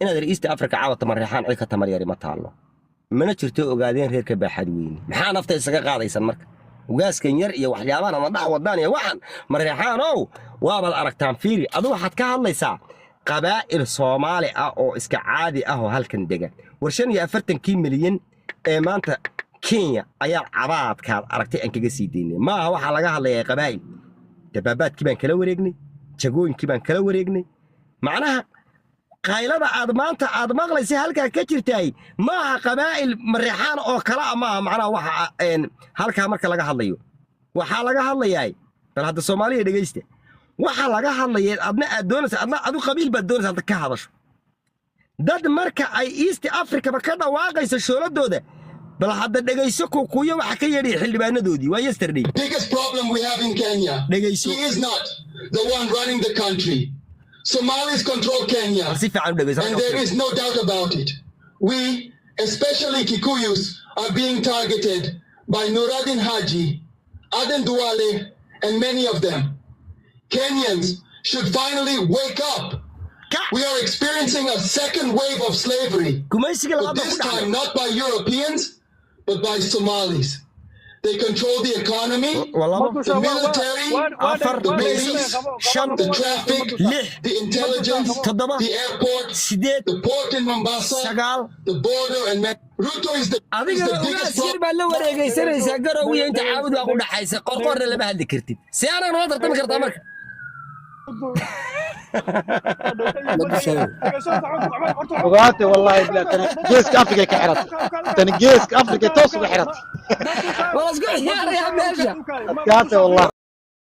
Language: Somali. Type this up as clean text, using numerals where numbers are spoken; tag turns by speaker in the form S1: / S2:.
S1: inaad East Africa caawata marreexaan ay ka tamar yari ma taalo mana jirto ogaadeen reerka baaxad weyn maxaa nafta isaga qaadaysan marka ugaaskan yar iyo waxyaabaha ma dhax wadaan iyo waxan marreexaanow waabad aragtaan fiiri adu waxaad ka hadlaysaa qabaa'il Soomaali ah oo iska caadi ah oo halkan degan warshan iyo 40 milyan ee maanta Kenya ayaa cabaadkaad aragtay aan kaga sii deynay maaha waxa laga hadlayaa qabaa'il dabaabadkii baan kala wareegnay jagooyinkii baan kala wareegnay macnaha qaylada aad maanta aad maqlaysa halka ka jirtay maaha qabaa'il marreexaan oo kala ama macnaha waxa halka marka laga hadlayo waxa laga hadlayay bal hadda Soomaaliya dhageysta waxa laga hadlayay adna aad doonaysa adna adu qabiil baad doonaysa hadda ka hadasho dad marka ay East Africa ba ka dhawaaqayso shooladooda bal hadda dhageyso kuuyo waxa ka yeedhay xildhibaanadoodii waa yesterday
S2: biggest problem we have in Kenya
S1: dhageyso
S2: he is not the one running the country Somalis control Kenya and there is no doubt about it we especially Kikuyus are being targeted by Nuruddin Haji Aden Duale and many of them Kenyans should finally wake up we are experiencing a second wave of slavery but this time not by Europeans but by Somalis. They control the economy, the military, the police, the traffic, the intelligence, the airport, the port in Mombasa, the border, and Ruto is the biggest problem.
S3: وقعت والله لا جيسك افريقيا كحرت جيسك افريقيا توصل حرت
S1: والله اسقع يا باشا
S3: وقعت والله